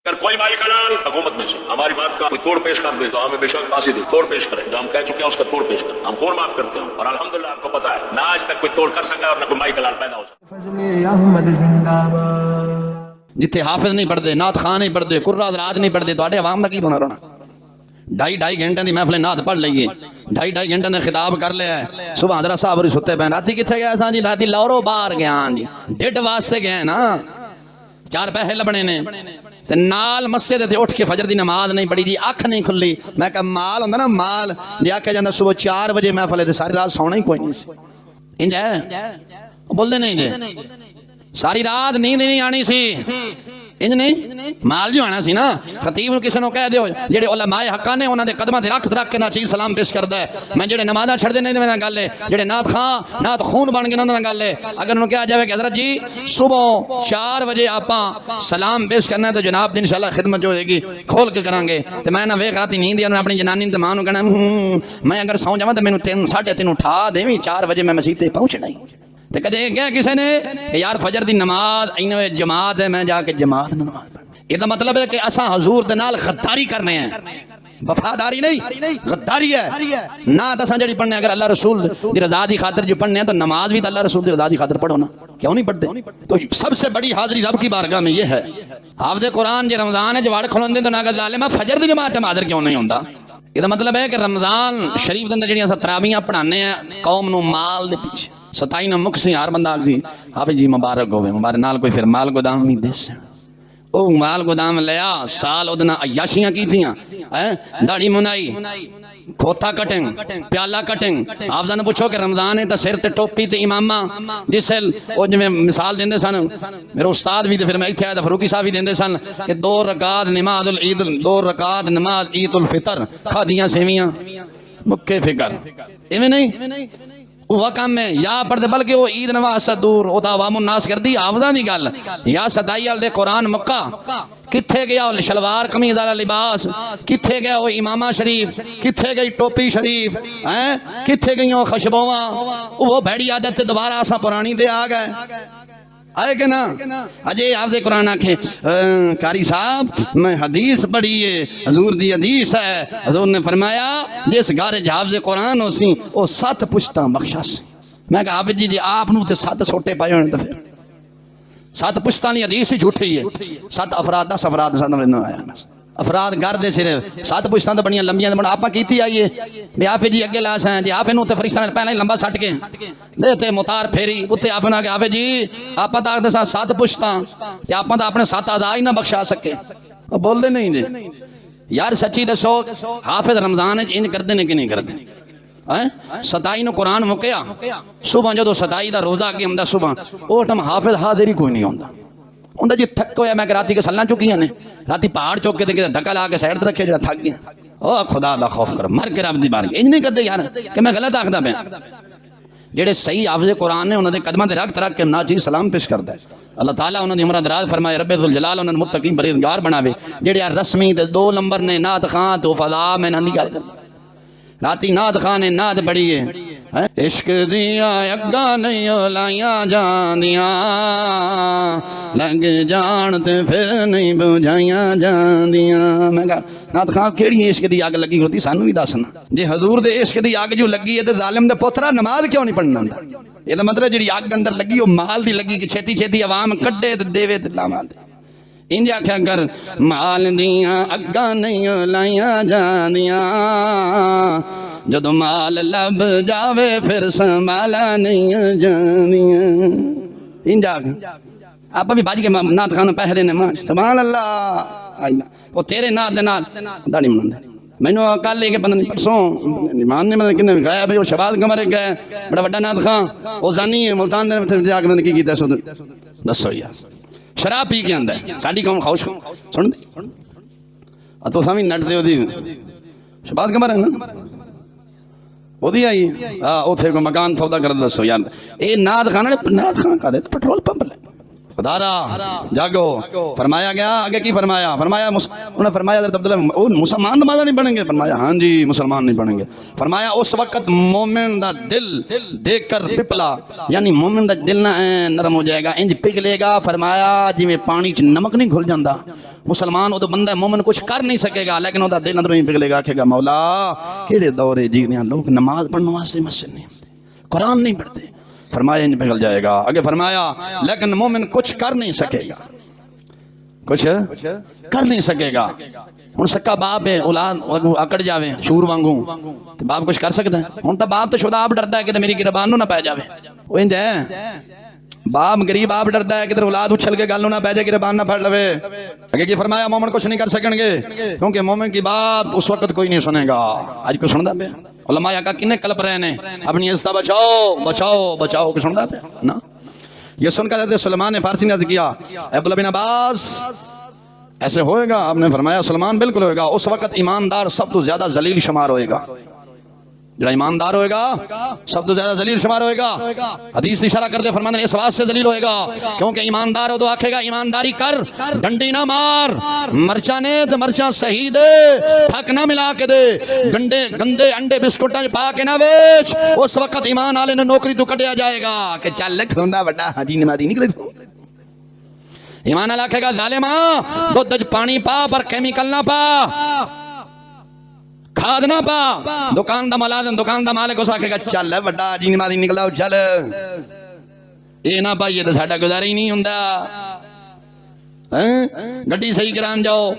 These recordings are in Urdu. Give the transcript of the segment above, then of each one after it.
اگر کوئی بھائی کلال حکومت میں سے ہماری بات کا کوئی توڑ پیش کر دے تو ہمیں بے شک پھانسی دے، توڑ پیش کریں، جو ہم کہہ چکے ہیں اس کا توڑ پیش کریں، ہم خون معاف کرتے ہیں، اور الحمدللہ آپ کو پتا ہے نہ آج تک کوئی توڑ کر سکا اور نہ کوئی بھائی کلال پیدا ہو سکا۔ فضل احمد زندہ باد۔ جتھے حافظ نہیں پڑھتے، نعت خان نہیں پڑھتے، قرآن حضرات نہیں پڑھتے، تو عوام کا کی ہونا رونا؟ ڈھائی گھنٹے دی محفل نعت پڑھ لئیے، ڈھائی گھنٹے نے خطاب کر لیا ہے، صبح حضرت صاحب ہوری ستے پہن، راتی کتھے گیا سان جی؟ راتی لورو بار گیا جی، ڈیڈ واسطے گئے نا، 4 پیسے لبنے نے، تے نال مسجد تے اٹھ کے فجر دی نماز نہیں پڑھی جی، اکھ نہیں کھلی، میں کہا مال ہوندا نا مال، جی آکھیا جاندا صبح 4 بجے محفل ہے تے ساری رات سونا ہی کوئی نہیں سی، انج ہے بول دے نہیں جی، ساری رات نیند نہیں آنی سی، انج نہیں مال جو آنا سی نا۔ خطیب نو کسی نو کہہ دیو جڑے علماء حقاں نے انہاں دے قدماں تے رکھ کے نہ چیز سلام پیش کردا ہے، میں جڑے نمازاں چھڑ دے نہیں میرے نال گل ہے، جڑے نعت خان نعت خون بن گئے انہاں نال گل ہے، اگر انہوں کہا جاوے کہ حضرت جی صبح 4 بجے آپاں سلام پیش کرنا ہے تو جناب دی انشاءاللہ خدمت جو ہوئے گی کھول کے کریں گے، تے میں نہ ویکھ راتی نیند انہوں اپنی جنانی تے ماں نو کہنا میں اگر سو جاواں تے مینوں 3 3:30 اٹھا دیویں، 4 بجے میں مسجد تے پہنچنا ہی۔ تے کدے کہا کسے نے کہ یار فجر دی نماز اینویں جماعت ہے، میں جا کے جماعت نماز پڑھ، یہ دا مطلب ہے کہ اساں حضور دے نال غداری کرنے ہیں، وفاداری نہیں غداری ہے نہ۔ اساں جڑی پڑھنے اگر اللہ رسول دی رضا دی خاطر جو پڑھنے ہیں تو نماز بھی تو اللہ رسول دی رضا دی خاطر پڑھو نا، کیوں نہیں پڑھتے؟ تو سب سے بڑی حاضری رب کی بارگاہ میں یہ ہے۔ حافظ قرآن جی رمضان ہے جو واڑ کھلوندے تو ناگا ظالما فجر دی جماعت حاضر کیوں نہیں ہوندا؟ یہ دا مطلب ہے کہ رمضان شریف دے اندر جڑیاں اساں تراویحاں پڑھانے ہیں قوم نو مال دے پیچھے 27 نو مکسی ہر بندہ آکسی حافظ جی مبارک ہوئے، مبارک نال کوئی پھر مال گودام نہیں دے سے، او مال گودام لیا سال ادنا عیاشیاں کی تھیاں، داڑھی منائی، کھوتا کٹنگ، پیالہ کٹنگ۔ آپ نے پوچھو کہ رمضان ہے تو سر تے ٹوپی تے امامہ جسل او جو مثال دیندے سن، میرے استاد بھی تے پھر میں ایتھے آیا تھا فروکی صاحب بھی دیندے سن کہ 2 رکعت نماز العید، 2 رکعت نماز عید الفطر، کھادیاں سیویاں مکے فکر، ایویں نہیں وہ کام ہے یا پڑھتے، بلکہ وہ عید نواز سے دور وہ تو عوام الناس کر دی آفدہ دی گل یا صدائی دے قرآن مکہ کتھے گیا شلوار قمیض والا لباس، کتھے گیا وہ امامہ شریف، کتھے گئی ٹوپی شریف، کتھے گئی وہ خشبواں، وہ بھیڑی عادت دوبارہ اساں پرانی دے آ گئے آئے کہ نا۔ اجے حافظ قرآن آکھے قاری صاحب میں حدیث پڑھی ہے، حضور دی حدیث ہے، حضور نے فرمایا جس گھر حافظ قرآن ہو سی وہ 7 پشتاں بخشا سی۔ میں کہا حافظ جی آپ نو تے 7 سوٹے پائے ہونے تو پھر 7 پشتاں دی حدیث ہی جھوٹی ہے، 7 افراد 10 افراد سامنے آیا افراد گھر دے صرف 7 پشتاں تو بڑیاں لمبیاں بڑا آپا کیتی آئیے بھی حافظ جی اگے لاس ہیں جی حافظ نو تے فرشتہ نے پہلے لمبا سٹ کے دیتے متار پھیری اتے آپ نے کہ حافظ جی آپا تا دے 7 پشتاں کہ آپا تا اپنے 7 ادا ہی نہ بخشا سکے، بول دے نہیں جی یار سچی دسو حافظ رمضان ان کر دے کہ نہیں کر دے؟ 27 نو قرآن مکیا صبح جدو 27 دا روزہ اگے ہوندا صبح او ٹم حافظ حاضر ہی کوئی نہیں ہوندا ہوندا جی تھک ہویا، میں راتی کے سلاں چکیاں نے، راتی پہاڑ چوک کے تے دھکا لا کے سائیڈ تے رکھے جڑا تھک گیا، او خدا دا خوف کر مر کے رب دی بارگاہ انج نہیں کردے یار کہ میں غلط آکھدا پیا۔ جڑے صحیح حافظ قرآن نے انہاں دے قدماں تے رکھ کے ناچی سلام پیش کردا ہے، اللہ تعالیٰ انہاں دی عمر دراز فرمائے، رب ذوالجلال انہاں متقین پرہیزگار بناوے۔ جڑے رسمی تے 2 نمبر نے نعت خان تو فضا میں نہ دی گل کردا، راتی نعت خان نے نعت پڑھی ہے عشق دیا اگاں نہیں لائیاں جاندیاں لگ جان تے پھر نہیں بجھائیاں جاندیاں۔ میں کہا نعت خان کیڑی عشق دی اگ لگی ہوتی سانو بھی دسنا، جے حضور دے عشق دی اگ جو لگی ہے تے ظالم دے پترا نماز کیوں نہیں پڑھنا ہوندا؟ یہ دا مطلب جڑی اگ اندر لگی وہ مال دی لگی کہ چھتی چھتی عوام کڈے تے دے تے لاواں دے۔ انج آکھیا کر مال دیاں اگاں نہیں لائیاں جاندیاں جدو مال لب جاوے پھر سنبھالا نہیں جاندیاں۔ انج آکھیا آپ بھی باج کے نعت خانوں پیسے دینے ماں سبحان اللہ وہ تیرے نعت دے نال داڑھی مناندے مینوں کل لے کے پتہ نہیں پرسوں ایمان نے مطلب کنے گایا بھائی وہ شہباز قمر گئے بڑا بڑا نعت خان وہ زانی ہے ملتان دے جا کے کی کیتا سو دسو یار شراب پی کے آندا ہے ساڈی قوم خوش سن دی تو سامنے نٹ دے اودی شہباز قمر ہے نا اودی آئی ہاں اوتھے کو مکان سودا کر دسو یار اے نعت خان کا دے پٹرول پمپ لے خدارا جاگو. فرمایا گیا آگے کی فرمایا انہوں نے فرمایا حضرت عبداللہ وہ مسلمان نمازہ نہیں بنیں گے؟ فرمایا ہاں جی مسلمان نہیں بنیں گے. فرمایا اس وقت مومن دا دل دیکھ کر پپلا یعنی مومن دا دل نہ نرم ہو جائے گا انج پگھلے گا. فرمایا جی میں پانی چ نمک نہیں گھل جاندہ مسلمان وہ تو بندہ مومن کچھ کر نہیں سکے گا لیکن وہ دا دل اندروں ہی پگھلے گا. کہ گا مولا کیڑے دورے جی رہے ہیں لوگ نماز پڑھنے واسطے مسجد نہیں آتے قرآن نہیں پڑھتے. فرمایا انج پگھل جائے گا. آگے فرمایا لیکن مومن کچھ کر نہیں سکے گا کچھ کر نہیں سکے گا. ہن سکا باپ ہے اولاد اکڑ جاوے شور وانگوں تے باپ کچھ کر سکتا ہے؟ ہن تو باپ تو شدا آپ ڈردا ہے کہ میری گربان نہ پے جاوے. وہ انج ہے باپ غریب آپ ڈردا ہے کہ اولاد اچھل کے گل نہ پے جائے گربان نہ پھڑ لوے. آگے کی فرمایا مومن کچھ نہیں کر سکیں گے کیونکہ مومن کی بات اس وقت کوئی نہیں سنے گا. آج کو سندا پہ علماء کا کنے کلپ رہے ہیں اپنی عزت بچاؤ بچاؤ بچاؤ کہ سندا پہ نا. یہ سن کر حضرت سلمان نے فارسی نے عرض کیا عبداللہ بن عباس ایسے ہوئے گا؟ آپ نے فرمایا سلمان بالکل ہوئے گا. اس وقت ایماندار سب تو زیادہ ذلیل شمار ہوئے گا. جڑا ایماندار ہوئے گا سب تو زیادہ ذلیل شمار ہوئے گا. حدیث اشارہ کرتے فرمانے اس بات سے ذلیل ہوئے گا کیونکہ ایماندار ہو تو آکھے گا ایمانداری کر ڈنڈی نہ مار مرچا نے تو مرچا صحیح دے پھک نہ ملا کے دے گندے گندے انڈے بسکٹاں پا کے نہ بیچ. اس وقت ایمان والے نے نوکری تو کٹیا جائے گا کہ چل کھوندا بڑا حاجی نمازی نکلے. ایمان والا کہے گا ظالماں دودھ پانی پا پر کیمیکل نہ پا کھاد نہ پا. دکان دا ملازم دکان دا مالک اس آکھے گا چل بڑا حاجی نمازی نکلا چل اے نہ پائیے تو ساڈا گزارا ہی نہیں ہوندا. گڈی صحیح کران جاؤ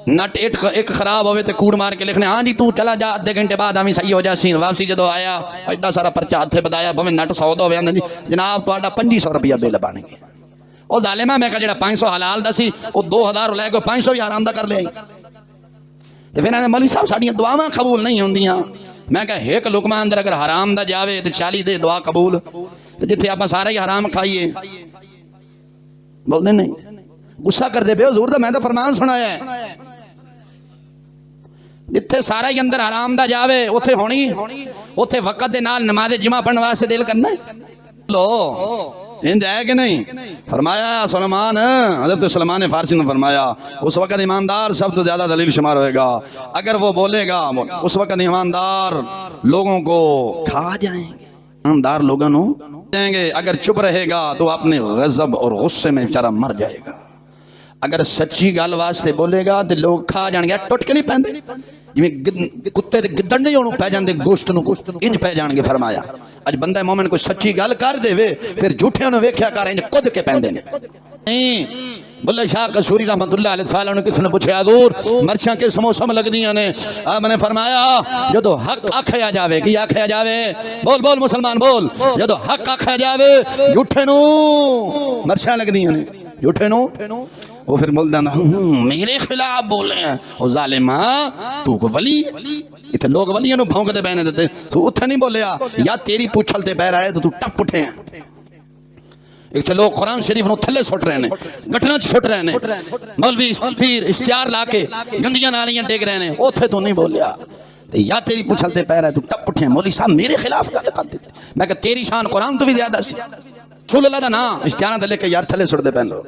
نٹ ایک خراب ہوئے تے کوڑ مار کے لکھنے ہاں جی تو چلا جا آدھے گھنٹے بعد ہمیں صحیح ہو جا سی. واپسی جدو آیا ایڈا سارا پرچہ ہاتھے بتایا بھویں نٹ 100 دا ہوئے جی جناب تہاڈا 2500 روپیہ بل بانے گے. او ظالمہ میں کہا جڑا 500 حلال دا سی او 2000 لے کے 500 بھی حرام دا کر لے. تے پھر نے مولوی صاحب ساڈیاں دعاواں قبول نہیں ہوندیاں. میں کہا ایک لقمہ اندر اگر حرام دا جاوے تے 40 دے دعا قبول. تے جتھے آپاں سارے ہی حرام کھائیے بول دے نہیں غصہ کر دے بے حضور دا میں تو فرمان سنایا ہے جتھے سارا ہی اندر حرام دا جاوے اوتھے ہونی اوتھے وقت دے نال نماز جمعہ پڑھن واسطے دل کرنا ہے. لو انج ہے کہ نہیں؟ فرمایا سلمان حضرت سلمان فارسی نے فرمایا اس وقت ایماندار سب تو زیادہ ذلیل شمار ہوئے گا. اگر وہ بولے گا اس وقت ایماندار لوگوں کو کھا جائیں گے ایماندار لوگوں کو جائیں گے. اگر چپ رہے گا تو اپنے غضب اور غصے میں بیچارہ مر جائے گا. اگر سچی گل واسطے بولے گا تو لوگ کھا جان گے. ٹوٹ کے نہیں پہندے جی کتے دے گدڑ نہیں ہونے پہ جاندے گوشت نو انج پہ جان گے. فرمایا اج بندہ مومن کو سچی گل کر دے وے پھر جھوٹے نو ویکھیا کر انج کد کے پہندے نے. نہیں بلے شاہ قصوری رحمت اللہ علیہ وسلم نے کس نے پوچھا حضور مرچاں کس موسم لگدیاں نے؟ آپ نے فرمایا جدو حق آکھیا جاوے کی آکھیا جاوے بول بول مسلمان بول جدو حق آکھیا جاوے جھوٹے نو مرچاں لگدیاں نے. جھوٹے نو وہ پھر بولتا نا میرے خلاف بولے ہیں او ظالمہ تو کو ولی اتنے لوگ ولیاں نو بھونک دے بہنے دیتے تو اتھے نہیں بولیا یا تیری پوچھلتے بہ رہا ہے تو ٹپ اٹھے ہیں. ایک لوگ قرآن شریف نو تھلے سٹ رہے ہیں گٹنا چھٹ رہے ہیں مولوی پیر اشتہار لا کے گندیاں نالیاں ڈیگ رہے ہیں اتھے تو نہیں بولیا یا تیری پوچھلتے پہ رہا ہے تو ٹپ اٹھے ہیں. مولوی صاحب میرے خلاف گل کر دیتے میں کہ تیری شان قرآن تو بھی زیادہ سی رسول اللہ دا نا اشتہاراں تے لے کے یار تھلے سٹ دے پہن لو.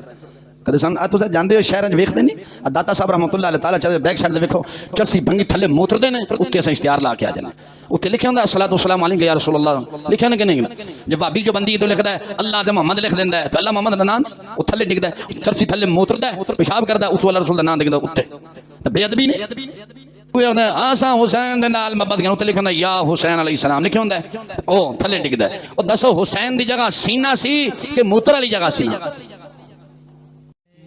کدے سن تساں جاندے ہو شہراں وچ ویکھدے نہیں داتا صاحب رحمۃ اللہ علیہ تعالی چلے بیک سائیڈ تے ویکھو چرسی بھنگی تھلے موتر دے نے اوتے اساں اشتہار لا کے آ جانے اوتے لکھیا ہوندا الصلوۃ والسلام علیک یا رسول اللہ لکھیا کہ نہیں. جب بھابی جو بندی تو لکھدا ہے اللہ دے محمد لکھ دیندا ہے تو اللہ محمد دا نام او تھلے ڈگدا ہے چرسی تھلے موتردا ہے پیشاب کردا ہے اس والا رسول دا نام لکھدا اوتے تے بے ادبی نے آساں حسین دے نال محبت کر اوتے لکھیا ہوندا یا حسین علیہ السلام لکھیا ہوندا ہے او تھلے ڈگدا ہے. او دسو حسین دی جگہ سینہ سی کہ موتر والی جگہ سی؟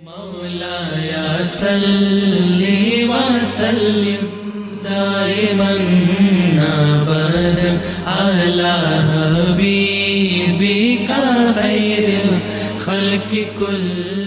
مولاي صل وسلم دائما ابدا على حبيبك خير الخلق كل